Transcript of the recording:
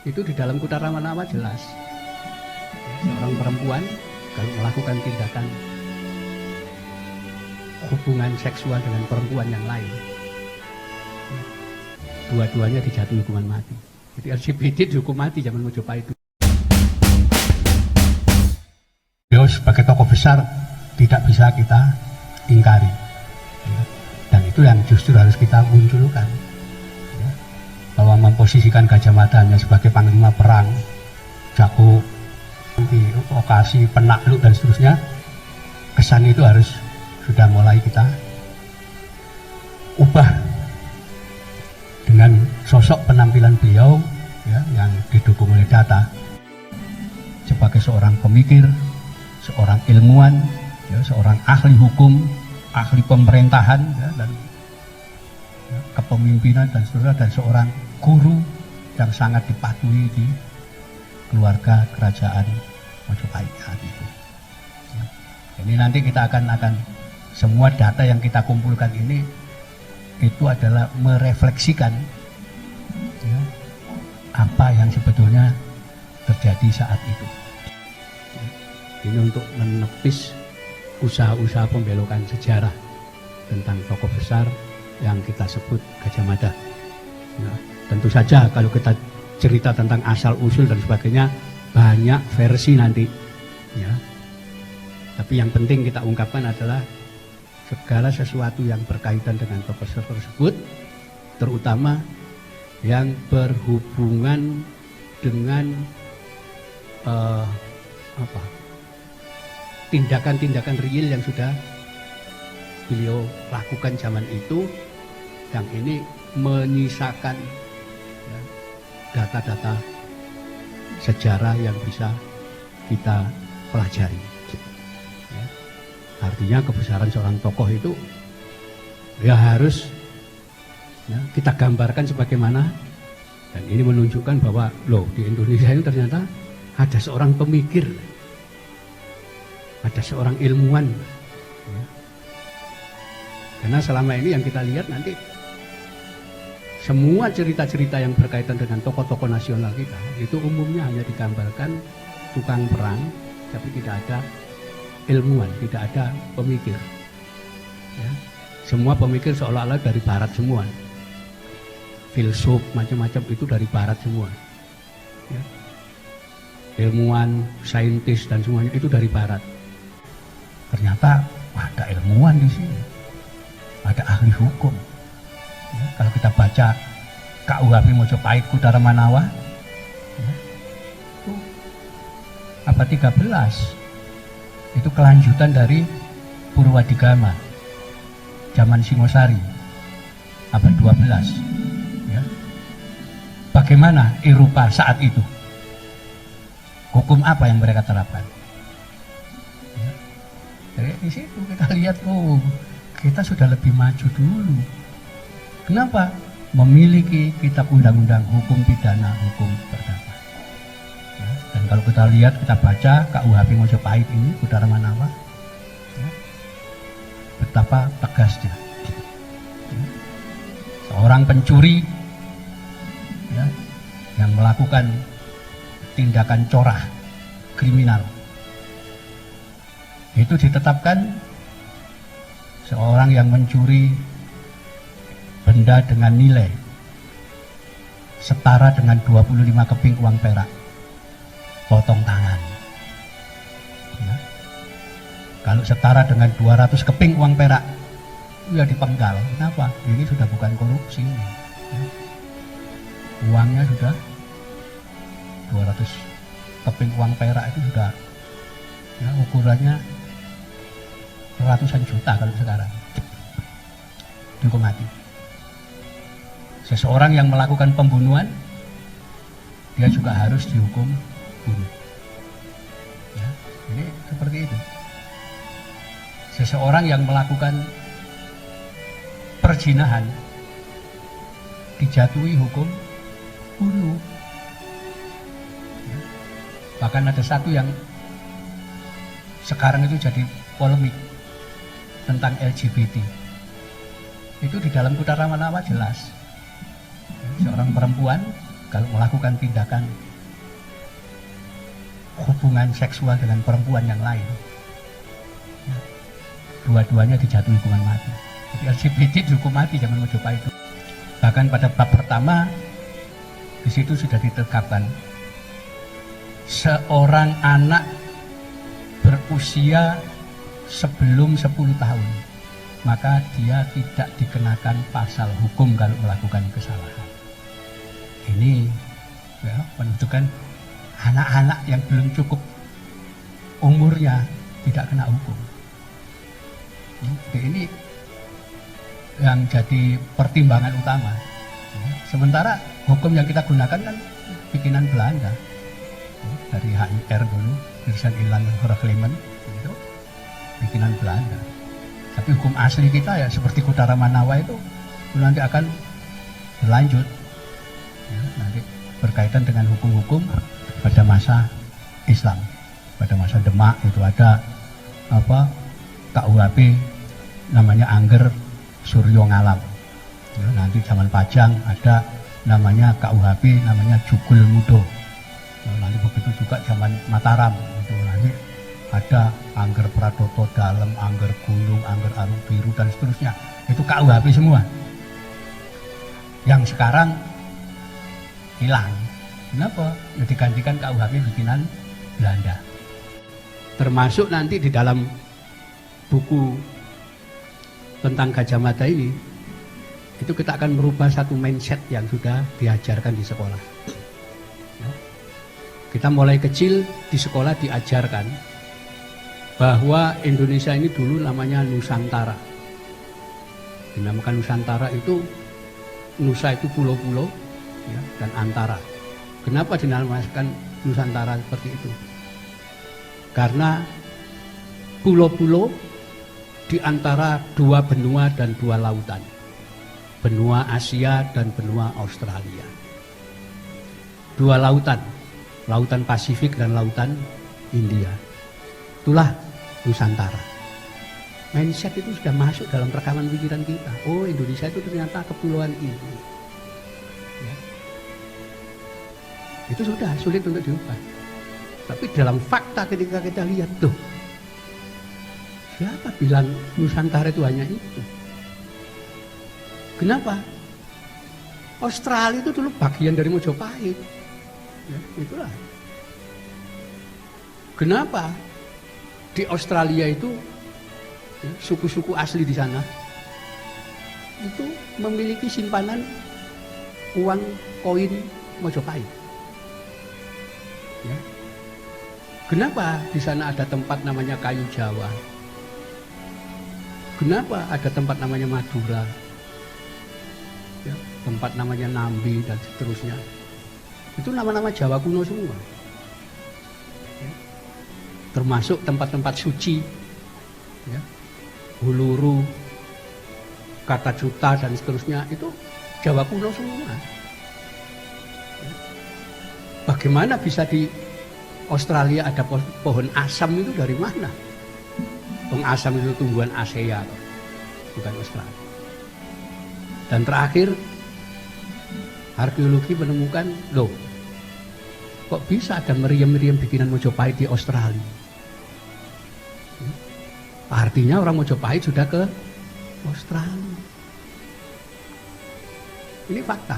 Itu di dalam Kutha Ramanama jelas. Seorang perempuan kalau melakukan tindakan hubungan seksual dengan perempuan yang lain, dua-duanya dijatuhi hukuman mati. Jadi LGBT dihukum mati zaman Mojopahit. Beliau sebagai tokoh besar tidak bisa kita ingkari, dan itu yang justru harus kita munculkan, bahwa memposisikan Gajah Mada hanya sebagai panglima perang, jago di lokasi penakluk dan seterusnya, kesan itu harus sudah mulai kita ubah dengan sosok penampilan beliau yang didukung oleh data sebagai seorang pemikir, seorang ilmuwan, seorang ahli hukum, ahli pemerintahan, dan kepemimpinan dan seterusnya, dan seorang guru yang sangat dipatuhi di keluarga kerajaan Mojopahit saat itu. Ini nanti kita akan semua data yang kita kumpulkan ini itu adalah merefleksikan apa yang sebetulnya terjadi saat itu. Ini untuk menepis usaha-usaha pembelokan sejarah tentang tokoh besar yang kita sebut Gajah Mada. Nah, tentu saja kalau kita cerita tentang asal usul dan sebagainya banyak versi nanti, ya. Tapi yang penting kita ungkapkan adalah segala sesuatu yang berkaitan dengan tokoh tersebut, terutama yang berhubungan dengan tindakan-tindakan real yang sudah beliau lakukan zaman itu, yang ini menyisakan data-data sejarah yang bisa kita pelajari. Ya. Artinya kebesaran seorang tokoh itu ya harus kita gambarkan sebagaimana, dan ini menunjukkan bahwa loh, di Indonesia ini ternyata ada seorang pemikir, ada seorang ilmuwan. Ya. Karena selama ini yang kita lihat nanti semua cerita-cerita yang berkaitan dengan tokoh-tokoh nasional kita itu umumnya hanya digambarkan tukang perang, tapi tidak ada ilmuwan, tidak ada pemikir. Ya. Semua pemikir seolah-olah dari barat semua, filsuf macam-macam itu dari barat semua. Ya. Ilmuwan, saintis dan semuanya itu dari barat. Ternyata ada ilmuwan di sini, ada ahli hukum. Ya, kalau kita baca KUHP Mojopahit Kutha Ramanama, itu abad 13, itu kelanjutan dari Purwadigama zaman Singosari abad 12. Ya. Bagaimana Eropa saat itu? Hukum apa yang mereka terapkan? Ya. Jadi di situ kita lihat, oh, kita sudah lebih maju dulu. Kenapa? Memiliki kitab undang-undang hukum pidana, hukum perdata. Ya, dan kalau kita lihat, kita baca KUHP Mojopahit ini, Kutha Ramanama, ya, betapa tegasnya. Ya, seorang pencuri yang melakukan tindakan corah kriminal itu ditetapkan seorang yang mencuri benda dengan nilai setara dengan 25 keping uang perak, potong tangan. Ya. Kalau setara dengan 200 keping uang perak, ya dipenggal. Kenapa? Ini sudah bukan korupsi. Ya. Uangnya sudah 200 keping uang perak, itu sudah ukurannya ratusan juta kalau sekarang. Dihukum mati. Seseorang yang melakukan pembunuhan, dia juga harus dihukum bunuh. Ya, ini seperti itu. Seseorang yang melakukan perzinahan dijatuhi hukum bunuh. Ya. Bahkan ada satu yang sekarang itu jadi polemik tentang LGBT. Itu di dalam Kutha Ramanama jelas. Seorang perempuan kalau melakukan tindakan hubungan seksual dengan perempuan yang lain, ya, dua-duanya dijatuhi hukuman mati. Jadi LGBT dihukum mati zaman Mojopahit itu. Bahkan pada bab pertama di situ sudah ditetapkan seorang anak berusia sebelum 10 tahun maka dia tidak dikenakan pasal hukum kalau melakukan kesalahan. Ini ya, menunjukkan anak-anak yang belum cukup umurnya tidak kena hukum. Jadi ini yang jadi pertimbangan utama. Sementara hukum yang kita gunakan kan bikinan Belanda, dari HIR dulu, Hirsan Ilan Verklemen, itu bikinan Belanda. Tapi hukum asli kita ya seperti Kutara Manawa itu nanti akan berlanjut, ya, nanti berkaitan dengan hukum-hukum pada masa Islam, pada masa Demak itu ada apa KUHP namanya Angger Suryo Ngalam. Ya, nanti zaman Pajang ada namanya KUHP namanya Jugul Mudo. Ya, nanti begitu juga zaman Mataram itu nanti ada Angger Pradoto Dalem, Angger Gunung, Angger Arung Biru dan seterusnya. Itu KUHP semua. Yang sekarang hilang. Kenapa? Ya digantikan KUHP bikinan Belanda. Termasuk nanti di dalam buku tentang Gajah Mada ini, itu kita akan merubah satu mindset yang sudah diajarkan di sekolah. Kita mulai kecil di sekolah diajarkan bahwa Indonesia ini dulu namanya Nusantara. Dinamakan Nusantara itu, Nusa itu pulau-pulau, ya, dan Antara. Kenapa dinamakan Nusantara seperti itu? Karena pulau-pulau di antara dua benua dan dua lautan. Benua Asia dan benua Australia. Dua lautan, Lautan Pasifik dan Lautan India. Itulah Nusantara. Mindset itu sudah masuk dalam rekaman pikiran kita. Oh, Indonesia itu ternyata kepulauan ini. Ya. Itu sudah sulit untuk diubah. Tapi dalam fakta ketika kita lihat, tuh, siapa bilang Nusantara itu hanya itu? Kenapa? Australia itu dulu bagian dari Mojopahit. Ya, itulah. Kenapa di Australia itu ya, suku-suku asli di sana itu memiliki simpanan uang koin Mojopahit? Ya. Kenapa di sana ada tempat namanya kayu Jawa? Kenapa ada tempat namanya Madura? Ya, tempat namanya Nambi dan seterusnya. Itu nama-nama Jawa kuno semua. Ya. Termasuk tempat-tempat suci, ya. Huluru, Katajuta dan seterusnya, itu Jawa kuno semua. Ya. Bagaimana bisa di Australia ada pohon asam itu dari mana? Pohon asam itu tumbuhan ASEA, bukan Australia. Dan terakhir, arkeologi menemukan, loh, kok bisa ada meriam-meriam bikinan Mojopahit di Australia? Artinya orang Mojopahit sudah ke Australia. Ini fakta.